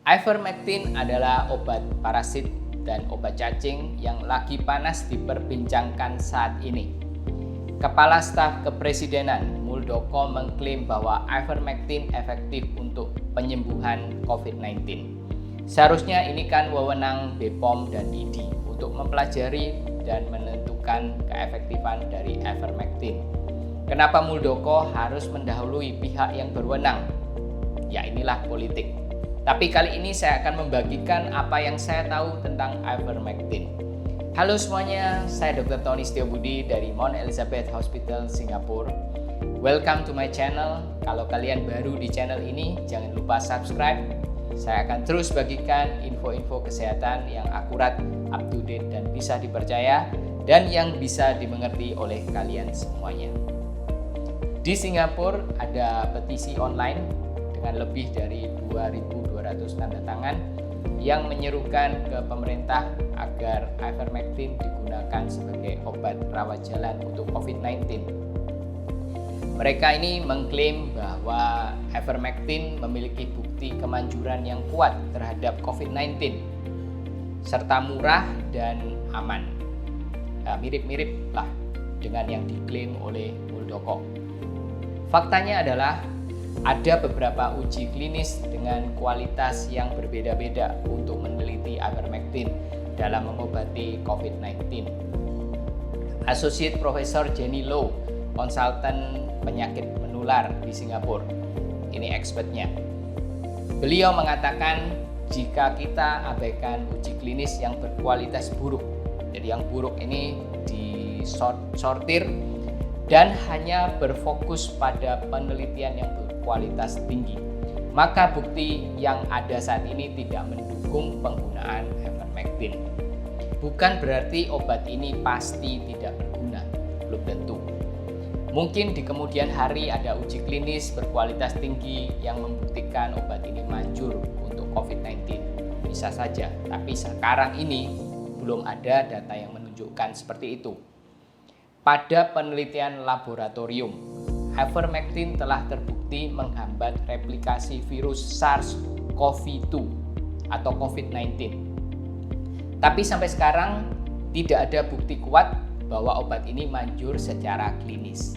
Ivermectin adalah obat parasit dan obat cacing yang lagi panas diperbincangkan saat ini. Kepala Staf Kepresidenan Muldoko mengklaim bahwa ivermectin efektif untuk penyembuhan COVID-19. Seharusnya ini kan wewenang BPOM dan ID untuk mempelajari dan menentukan keefektifan dari ivermectin. Kenapa Muldoko harus mendahului pihak yang berwenang? Ya, inilah politik. Tapi kali ini saya akan membagikan apa yang saya tahu tentang ivermectin. Halo semuanya, saya Dr. Tony Setiobudi dari Mount Elizabeth Hospital, Singapura. Welcome to my channel. Kalau kalian baru di channel ini, jangan lupa subscribe. Saya akan terus bagikan info-info kesehatan yang akurat, up to date, dan bisa dipercaya, dan yang bisa dimengerti oleh kalian semuanya. Di Singapura ada petisi online dengan lebih dari 2.200 tanda tangan yang menyerukan ke pemerintah agar ivermectin digunakan sebagai obat rawat jalan untuk COVID-19. Mereka ini mengklaim bahwa ivermectin memiliki bukti kemanjuran yang kuat terhadap COVID-19 serta murah dan aman. Nah, mirip-mirip lah dengan yang diklaim oleh Muldoko. Faktanya adalah ada beberapa uji klinis dengan kualitas yang berbeda-beda untuk meneliti ivermectin dalam mengobati COVID-19. Associate Professor Jenny Low, konsultan penyakit menular di Singapura, ini expertnya. Beliau mengatakan jika kita abaikan uji klinis yang berkualitas buruk, jadi yang buruk ini disortir dan hanya berfokus pada penelitian yang berkualitas tinggi, maka bukti yang ada saat ini tidak mendukung penggunaan ivermectin. Bukan berarti obat ini pasti tidak berguna, belum tentu. Mungkin di kemudian hari ada uji klinis berkualitas tinggi yang membuktikan obat ini manjur untuk COVID-19. Bisa saja, tapi sekarang ini belum ada data yang menunjukkan seperti itu. Pada penelitian laboratorium, ivermectin telah terbukti menghambat replikasi virus SARS-CoV-2 atau COVID-19. Tapi sampai sekarang tidak ada bukti kuat bahwa obat ini manjur secara klinis.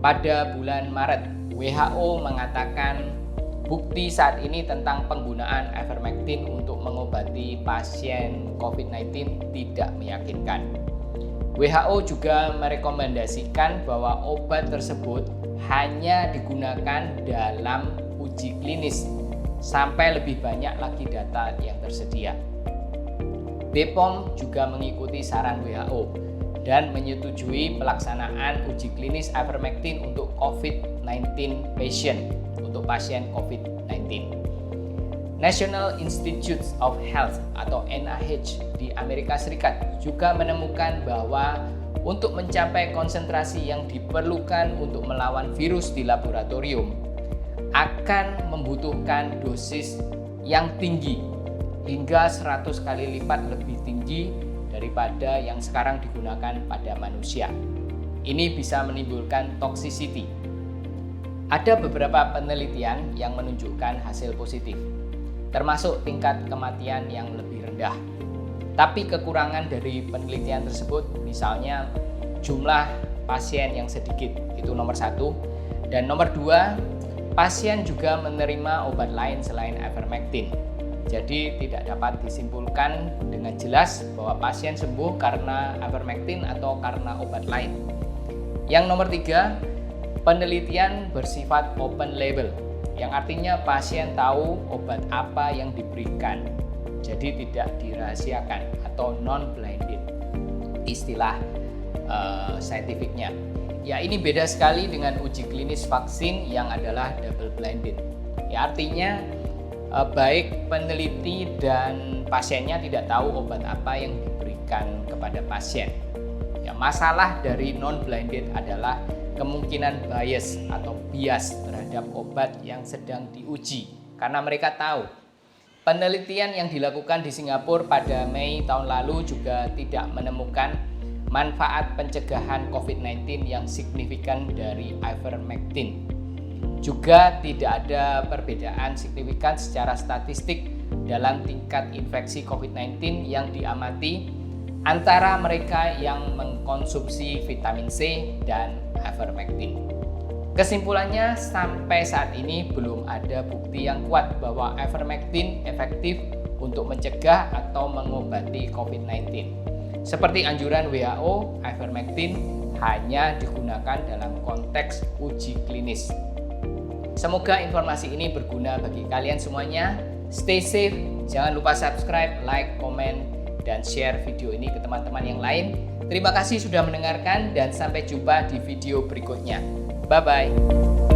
Pada bulan Maret, WHO mengatakan bukti saat ini tentang penggunaan ivermectin untuk mengobati pasien COVID-19 tidak meyakinkan. WHO juga merekomendasikan bahwa obat tersebut hanya digunakan dalam uji klinis sampai lebih banyak lagi data yang tersedia. BPOM juga mengikuti saran WHO dan menyetujui pelaksanaan uji klinis ivermectin untuk COVID-19 patient, untuk pasien COVID-19. National Institutes of Health atau NIH di Amerika Serikat juga menemukan bahwa untuk mencapai konsentrasi yang diperlukan untuk melawan virus di laboratorium akan membutuhkan dosis yang tinggi hingga 100 kali lipat lebih tinggi daripada yang sekarang digunakan pada manusia. Ini bisa menimbulkan toxicity. Ada beberapa penelitian yang menunjukkan hasil positif, termasuk tingkat kematian yang lebih rendah. Tapi kekurangan dari penelitian tersebut, misalnya jumlah pasien yang sedikit, itu nomor 1. Dan nomor 2, pasien juga menerima obat lain selain ivermectin. Jadi tidak dapat disimpulkan dengan jelas bahwa pasien sembuh karena ivermectin atau karena obat lain. Yang nomor 3, penelitian bersifat open label, yang artinya pasien tahu obat apa yang diberikan, jadi tidak dirahasiakan atau non-blinded istilah saintifiknya. Ya, ini beda sekali dengan uji klinis vaksin yang adalah double blinded. Ya, artinya baik peneliti dan pasiennya tidak tahu obat apa yang diberikan kepada pasien. Ya, masalah dari non-blinded adalah kemungkinan bias atau bias terhadap obat yang sedang diuji, karena mereka tahu. Penelitian yang dilakukan di Singapura pada Mei tahun lalu juga tidak menemukan manfaat pencegahan COVID-19 yang signifikan dari ivermectin. Juga tidak ada perbedaan signifikan secara statistik dalam tingkat infeksi COVID-19 yang diamati antara mereka yang mengkonsumsi vitamin C dan ivermectin. Kesimpulannya, sampai saat ini belum ada bukti yang kuat bahwa ivermectin efektif untuk mencegah atau mengobati COVID-19. Seperti anjuran WHO, ivermectin hanya digunakan dalam konteks uji klinis. Semoga informasi ini berguna bagi kalian semuanya. Stay safe, jangan lupa subscribe, like, komen, dan share video ini ke teman-teman yang lain. Terima kasih sudah mendengarkan dan sampai jumpa di video berikutnya. Bye-bye.